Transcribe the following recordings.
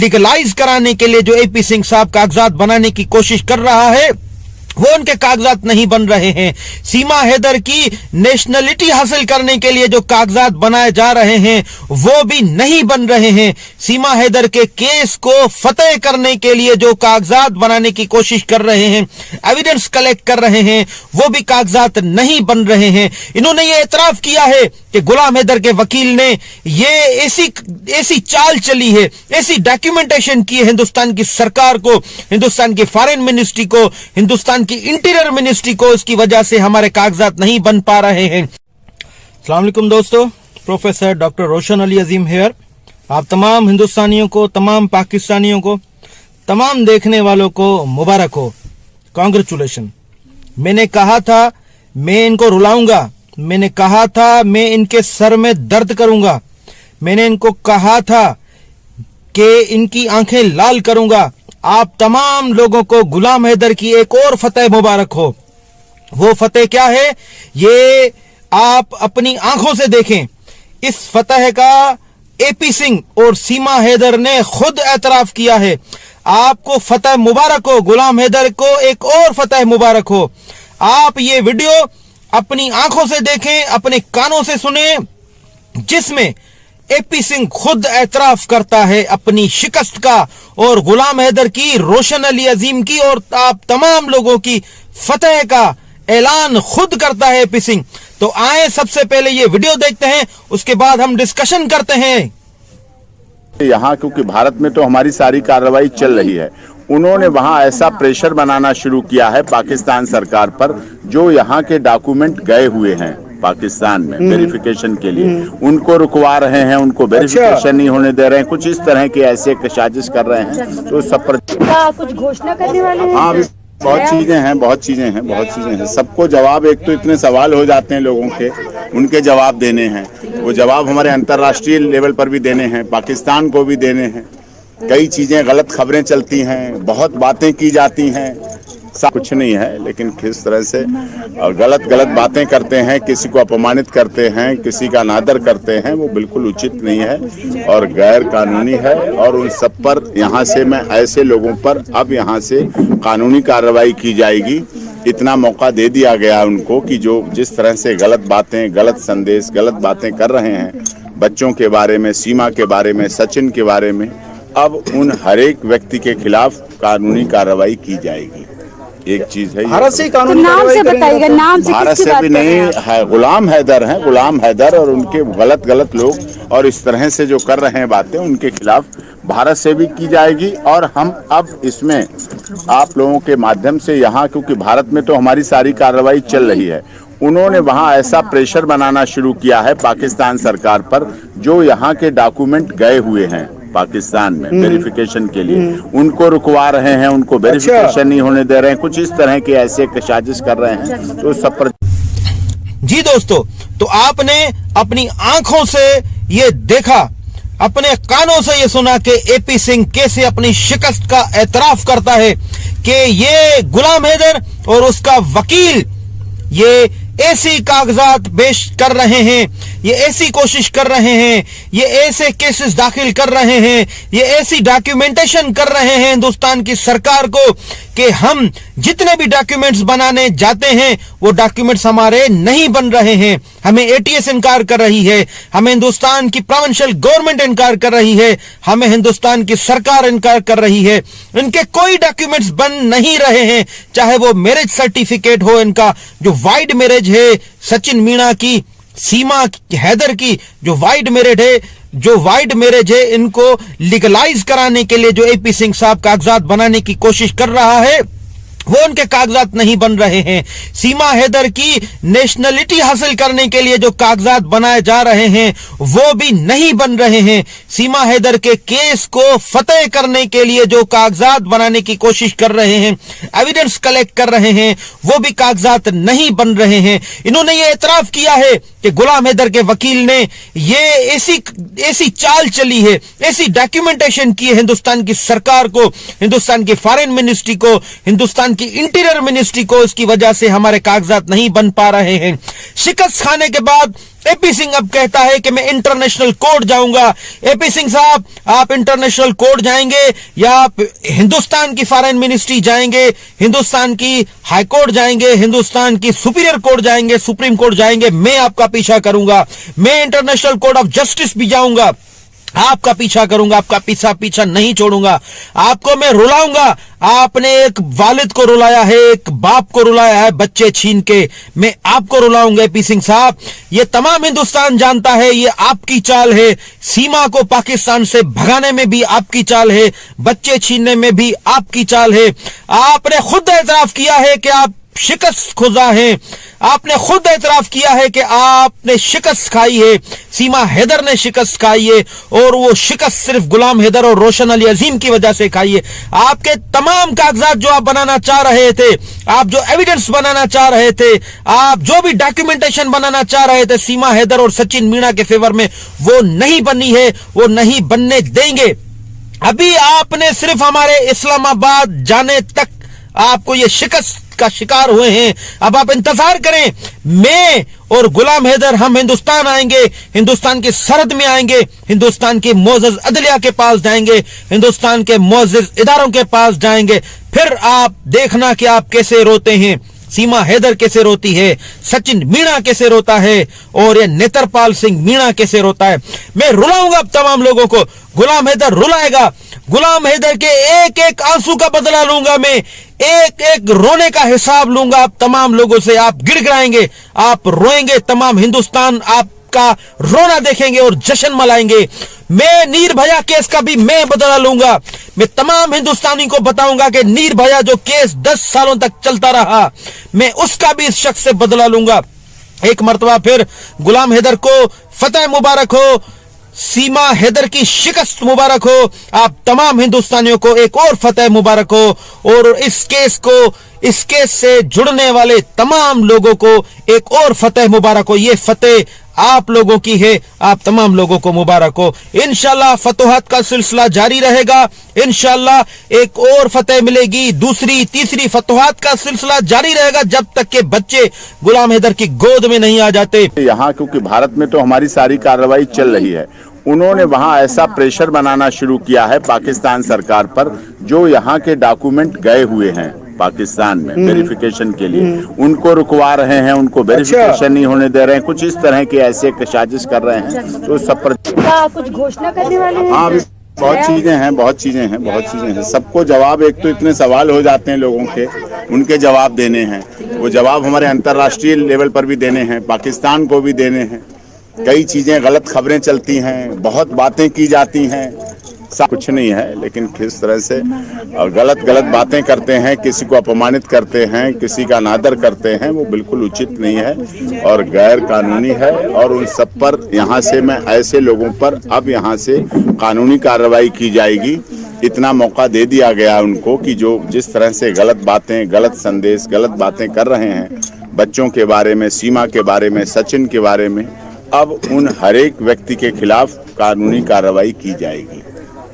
Legalise कराने के लिए जो एपी सिंह साहब कागजात बनाने की कोशिश कर रहा है वो उनके कागजात नहीं बन रहे हैं। सीमा हैदर की नेशनलिटी हासिल करने के लिए जो कागजात बनाए जा रहे हैं वो भी नहीं बन रहे हैं। सीमा हैदर के केस को फतेह करने के लिए जो कागजात बनाने की कोशिश कर रहे हैं, एविडेंस कलेक्ट कर रहे हैं, वो भी कागजात नहीं बन रहे हैं। इन्होंने ये एतराफ किया है कि गुलाम हैदर के वकील ने ये ऐसी चाल चली है, ऐसी डॉक्यूमेंटेशन की है हिंदुस्तान की सरकार को, हिंदुस्तान की फॉरेन मिनिस्ट्री को, हिंदुस्तान की इंटीरियर मिनिस्ट्री को, इसकी वजह से हमारे कागजात नहीं बन पा रहे हैं। अस्सलाम वालेकुम दोस्तों, प्रोफेसर डॉक्टर रोशन अली अजीम हेयर। आप तमाम हिंदुस्तानियों को, तमाम पाकिस्तानियों को, तमाम देखने वालों को मुबारक हो, कांग्रेचुलेशन। मैंने कहा था मैं इनको रुलाऊंगा, मैंने कहा था मैं इनके सर में दर्द करूंगा, मैंने इनको कहा था कि इनकी आंखें लाल करूंगा। आप तमाम लोगों को गुलाम हैदर की एक और फतेह मुबारक हो। वो फतेह क्या है ये आप अपनी आंखों से देखें। इस फतेह का एपी सिंह और सीमा हैदर ने खुद एतराफ किया है। आपको फतेह मुबारक हो, गुलाम हैदर को एक और फतेह मुबारक हो। आप ये वीडियो अपनी आंखों से देखें, अपने कानों से सुने, जिसमें एपी सिंह खुद एतराफ करता है अपनी शिकस्त का और गुलाम हैदर की, रोशन अली अजीम की और आप तमाम लोगों की फतेह का ऐलान खुद करता है एपी सिंह। तो आए सबसे पहले ये वीडियो देखते हैं, उसके बाद हम डिस्कशन करते हैं। यहाँ क्योंकि भारत में तो हमारी सारी कार्रवाई चल रही है, उन्होंने वहाँ ऐसा प्रेशर बनाना शुरू किया है पाकिस्तान सरकार पर, जो यहाँ के डॉक्यूमेंट गए हुए हैं पाकिस्तान में वेरिफिकेशन के लिए, उनको रुकवा रहे हैं, उनको वेरिफिकेशन नहीं होने दे रहे हैं, कुछ इस तरह के ऐसे साजिश कर रहे हैं। तो सब पर कुछ घोषणा करने वाले हैं? हाँ, बहुत चीजें हैं। सबको जवाब, एक तो इतने सवाल हो जाते हैं लोगों के, उनके जवाब देने हैं। वो जवाब हमारे अंतर्राष्ट्रीय लेवल पर भी देने हैं, पाकिस्तान को भी देने हैं। कई चीजें, गलत खबरें चलती हैं, बहुत बातें की जाती हैं, सब कुछ नहीं है, लेकिन किस तरह से गलत बातें करते हैं, किसी को अपमानित करते हैं, किसी का अनादर करते हैं, वो बिल्कुल उचित नहीं है और गैर कानूनी है। और उन सब पर यहाँ से मैं ऐसे लोगों पर अब यहाँ से कानूनी कार्रवाई की जाएगी। इतना मौका दे दिया गया उनको कि जो जिस तरह से गलत बातें, गलत संदेश, गलत बातें कर रहे हैं बच्चों के बारे में, सीमा के बारे में, सचिन के बारे में, अब उन हर एक व्यक्ति के खिलाफ कानूनी कार्रवाई की जाएगी। एक चीज है, भारत से कानूनी नाम से बताइएगा, नाम से भारत से भी नहीं है, गुलाम हैदर हैं, गुलाम हैदर और उनके गलत लोग और इस तरह से जो कर रहे हैं बातें, उनके खिलाफ भारत से भी की जाएगी। और हम अब इसमें आप लोगों के माध्यम से यहाँ, क्योंकि भारत में तो हमारी सारी कार्रवाई चल रही है, उन्होंने वहाँ ऐसा प्रेशर बनाना शुरू किया है पाकिस्तान सरकार पर, जो यहाँ के डॉक्यूमेंट गए हुए हैं पाकिस्तान में वेरिफिकेशन के लिए, उनको रुकवा रहे हैं, उनको वेरिफिकेशन नहीं होने दे रहे हैं, कुछ इस तरह के ऐसे साजिश कर रहे हैं। तो सब पर जी दोस्तों, तो आपने अपनी आंखों से ये देखा, अपने कानों से ये सुना कि एपी सिंह कैसे अपनी शिकस्त का एतराफ करता है कि ये गुलाम हैदर और उसका वकील ये ऐसी कागजात पेश कर रहे हैं, ये ऐसी कोशिश कर रहे हैं, ये ऐसे केसेस दाखिल कर रहे हैं, ये ऐसी डॉक्यूमेंटेशन कर रहे हैं हिंदुस्तान की सरकार को कि हम जितने भी डॉक्यूमेंट्स बनाने जाते हैं वो डॉक्यूमेंट्स हमारे नहीं बन रहे हैं। हमें एटीएस इनकार कर रही है, हमें हिंदुस्तान की प्रोविंशियल गवर्नमेंट इनकार कर रही है, हमें हिंदुस्तान की सरकार इनकार कर रही है। इनके कोई डॉक्यूमेंट्स बन नहीं रहे हैं, चाहे वो मैरिज सर्टिफिकेट हो, इनका जो वाइड मैरिज है सचिन मीणा की, सीमा हैदर की जो वाइड मैरिज है, इनको लीगलाइज कराने के लिए जो एपी सिंह साहब कागजात बनाने की कोशिश कर रहा है वो उनके कागजात नहीं बन रहे हैं। सीमा हैदर की नेशनलिटी हासिल करने के लिए जो कागजात बनाए जा रहे हैं वो भी नहीं बन रहे हैं। सीमा हैदर के केस को फतेह करने के लिए जो कागजात बनाने की कोशिश कर रहे हैं, एविडेंस कलेक्ट कर रहे हैं, वो भी कागजात नहीं बन रहे हैं। इन्होंने ये एतराफ किया है कि गुलाम हैदर के वकील ने ये ऐसी चाल चली है, ऐसी डॉक्यूमेंटेशन की है हिंदुस्तान की सरकार को, हिंदुस्तान की फॉरेन मिनिस्ट्री को, हिंदुस्तान की इंटीरियर मिनिस्ट्री को इसकी वजह से हमारे कागजात नहीं बन पा रहे हैं। शिकस्त खाने के बाद एपी सिंह अब कहता है कि मैं इंटरनेशनल कोर्ट जाऊंगा। एपी सिंह साहब, आप इंटरनेशनल कोर्ट जाएंगे या आप हिंदुस्तान की फॉरेन मिनिस्ट्री जाएंगे, हिंदुस्तान की हाई कोर्ट जाएंगे, हिंदुस्तान की सुपीरियर कोर्ट जाएंगे, सुप्रीम कोर्ट जाएंगे, मैं आपका पीछा करूंगा। मैं इंटरनेशनल कोर्ट ऑफ जस्टिस भी जाऊंगा, आपका पीछा करूंगा, आपका पीछा नहीं छोड़ूंगा, आपको मैं रुलाऊंगा। आपने एक वालिद को रुलाया है, एक बाप को रुलाया है बच्चे छीन के, मैं आपको रुलाऊंगा एपी सिंह साहब। ये तमाम हिंदुस्तान जानता है, ये आपकी चाल है। सीमा को पाकिस्तान से भगाने में भी आपकी चाल है, बच्चे छीनने में भी आपकी चाल है। आपने खुद एतराफ किया है कि आप शिकस्त खुदा है, आपने खुद एतराफ किया है कि आपने शिकस्त खाई है, सीमा हैदर ने शिकस्त खाई है, और वो शिकस्त सिर्फ गुलाम हैदर और रोशन अली अजीम की वजह से खाई है। आपके तमाम कागजात जो आप बनाना चाह रहे थे, आप जो एविडेंस बनाना चाह रहे थे, आप जो भी डॉक्यूमेंटेशन बनाना चाह रहे थे सीमा हैदर और सचिन मीणा के फेवर में, वो नहीं बनी है, वो नहीं बनने देंगे। अभी आपने सिर्फ हमारे इस्लामाबाद जाने तक आपको ये शिकस्त का शिकार हुए हैं। अब आप इंतजार करें, मैं और गुलाम हैदर हम हिंदुस्तान आएंगे, हिंदुस्तान की सरहद में आएंगे, हिंदुस्तान की मोअज़्ज़ज़ अदलिया के पास जाएंगे, हिंदुस्तान के मोअज़्ज़ज़ इदारों के पास जाएंगे। फिर आप देखना कि आप कैसे रोते हैं, सीमा हैदर कैसे रोती है, सचिन मीणा कैसे रोता है, और ये नेत्रपाल सिंह मीणा कैसे रोता है। मैं रुलाऊंगा अब तमाम लोगों को, गुलाम हैदर रुलाएगा। गुलाम हैदर के एक एक आंसू का बदला लूंगा मैं, एक एक रोने का हिसाब लूंगा आप तमाम लोगों से। आप गिड़गिड़ाएंगे, आप रोएंगे, तमाम हिंदुस्तान आपका रोना देखेंगे और जश्न मनाएंगे। मैं निर्भया केस का भी मैं बदला लूंगा। मैं तमाम हिंदुस्तानी को बताऊंगा कि निर्भया जो केस 10 सालों तक चलता रहा, मैं उसका भी इस शख्स से बदला लूंगा। एक मर्तबा फिर गुलाम हैदर को फतेह मुबारक हो, सीमा हैदर की शिकस्त मुबारक हो, आप तमाम हिंदुस्तानियों को एक और फतेह मुबारक हो, और इस केस से जुड़ने वाले तमाम लोगों को एक और फतेह मुबारक हो। ये फतेह आप लोगों की है, आप तमाम लोगों को मुबारक हो। इंशाल्लाह फतोहात का सिलसिला जारी रहेगा, इंशाल्लाह एक और फतेह मिलेगी, दूसरी तीसरी फतोहात का सिलसिला जारी रहेगा जब तक के बच्चे गुलाम हैदर की गोद में नहीं आ जाते। यहाँ क्योंकि भारत में तो हमारी सारी कार्रवाई चल रही है, उन्होंने वहाँ ऐसा प्रेशर बनाना शुरू किया है पाकिस्तान सरकार पर, जो यहाँ के डॉक्यूमेंट गए हुए हैं पाकिस्तान में वेरिफिकेशन के लिए, उनको रुकवा रहे हैं, उनको वेरिफिकेशन नहीं होने दे रहे हैं, कुछ इस तरह की ऐसे साजिश कर रहे हैं। तो सब पर कुछ घोषणा करने वाले हैं? हाँ, बहुत चीजें हैं। सबको जवाब, एक तो इतने सवाल हो जाते हैं लोगों के, उनके जवाब देने हैं। वो जवाब हमारे अंतर्राष्ट्रीय लेवल पर भी देने हैं, पाकिस्तान को भी देने हैं। कई चीजें, गलत खबरें चलती हैं, बहुत बातें की जाती हैं, कुछ नहीं है, लेकिन किस तरह से और गलत बातें करते हैं, किसी को अपमानित करते हैं, किसी का अनादर करते हैं, वो बिल्कुल उचित नहीं है और गैर कानूनी है। और उन सब पर यहाँ से मैं ऐसे लोगों पर अब यहाँ से कानूनी कार्रवाई की जाएगी। इतना मौका दे दिया गया उनको कि जो जिस तरह से गलत बातें, गलत संदेश, गलत बातें कर रहे हैं बच्चों के बारे में, सीमा के बारे में, सचिन के बारे में, अब उन हर एक व्यक्ति के खिलाफ कानूनी कार्रवाई की जाएगी।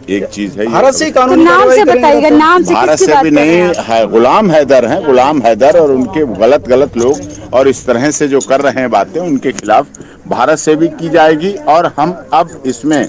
एक चीज है, भारत से कानूनी नाम से बताइएगा, नाम से भारत से भी नहीं है, गुलाम हैदर हैं, गुलाम हैदर और उनके गलत लोग और इस तरह से जो कर रहे हैं बातें, उनके खिलाफ भारत से भी की जाएगी। और हम अब इसमें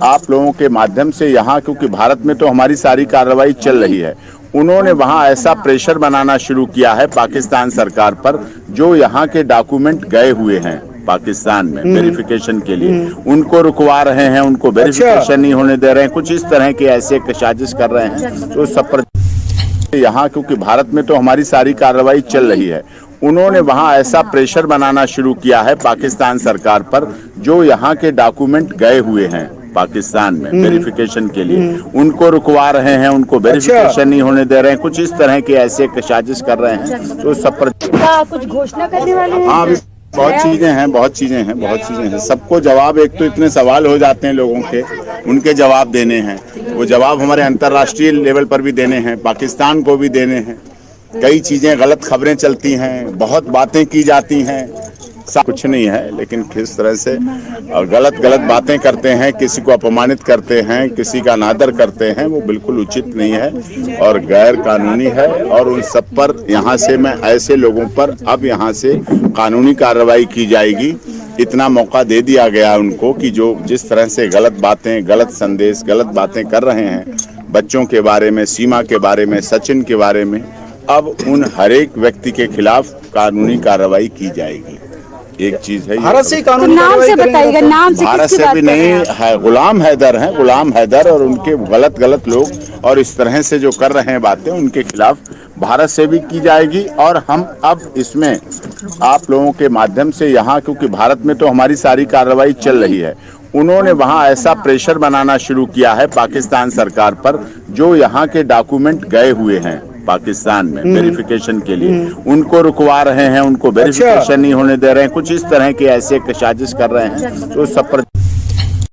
आप लोगों के माध्यम से यहाँ, क्योंकि भारत में तो हमारी सारी कार्रवाई चल रही है, उन्होंने वहाँ ऐसा प्रेशर बनाना शुरू किया है पाकिस्तान सरकार पर, जो यहाँ के डॉक्यूमेंट गए हुए हैं पाकिस्तान में वेरिफिकेशन के लिए, उनको रुकवा रहे हैं, उनको वेरिफिकेशन नहीं होने दे रहे हैं, कुछ इस तरह के ऐसे साजिश कर रहे हैं। तो सब पर यहाँ, क्योंकि भारत में तो हमारी सारी कार्रवाई चल रही है, उन्होंने वहाँ ऐसा प्रेशर बनाना शुरू किया है पाकिस्तान सरकार पर, जो यहाँ के डॉक्यूमेंट गए हुए हैं पाकिस्तान में वेरिफिकेशन के लिए, उनको रुकवा रहे हैं, उनको वेरिफिकेशन नहीं होने दे रहे हैं, कुछ इस तरह के ऐसे साजिश कर रहे हैं। तो सब पर कुछ घोषणा करने वाले हैं? हाँ, बहुत चीजें हैं। सबको जवाब, एक तो इतने सवाल हो जाते हैं लोगों के, उनके जवाब देने हैं। वो जवाब हमारे अंतर्राष्ट्रीय लेवल पर भी देने हैं, पाकिस्तान को भी देने हैं। कई चीजें, गलत खबरें चलती हैं, बहुत बातें की जाती हैं, कुछ नहीं है, लेकिन किस तरह से और गलत बातें करते हैं, किसी को अपमानित करते हैं, किसी का अनादर करते हैं, वो बिल्कुल उचित नहीं है और गैर कानूनी है। और उन सब पर यहाँ से मैं ऐसे लोगों पर अब यहाँ से कानूनी कार्रवाई की जाएगी। इतना मौका दे दिया गया उनको कि जो जिस तरह से गलत बातें, गलत संदेश, गलत बातें कर रहे हैं बच्चों के बारे में, सीमा के बारे में, सचिन के बारे में, अब उन हर एक व्यक्ति के खिलाफ कानूनी कार्रवाई की जाएगी। एक चीज है, भारत से तो कानूनी नाम कार्रवाई से करेंगे बताइएगा, आप? नाम से भारत किसकी से बात भी कर रहे नहीं हैं आप? है, गुलाम हैदर हैं, गुलाम हैदर और उनके गलत लोग और इस तरह से जो कर रहे हैं बातें, उनके खिलाफ भारत से भी की जाएगी। और हम अब इसमें आप लोगों के माध्यम से यहाँ, क्योंकि भारत में तो हमारी सारी कार्रवाई चल रही है, उन्होंने वहाँ ऐसा प्रेशर बनाना शुरू किया है पाकिस्तान सरकार पर, जो यहाँ के डॉक्यूमेंट गए हुए हैं पाकिस्तान में वेरिफिकेशन के लिए, उनको रुकवा रहे हैं, उनको वेरिफिकेशन नहीं होने दे रहे हैं, कुछ इस तरह की ऐसे साजिश कर रहे हैं। तो सब पर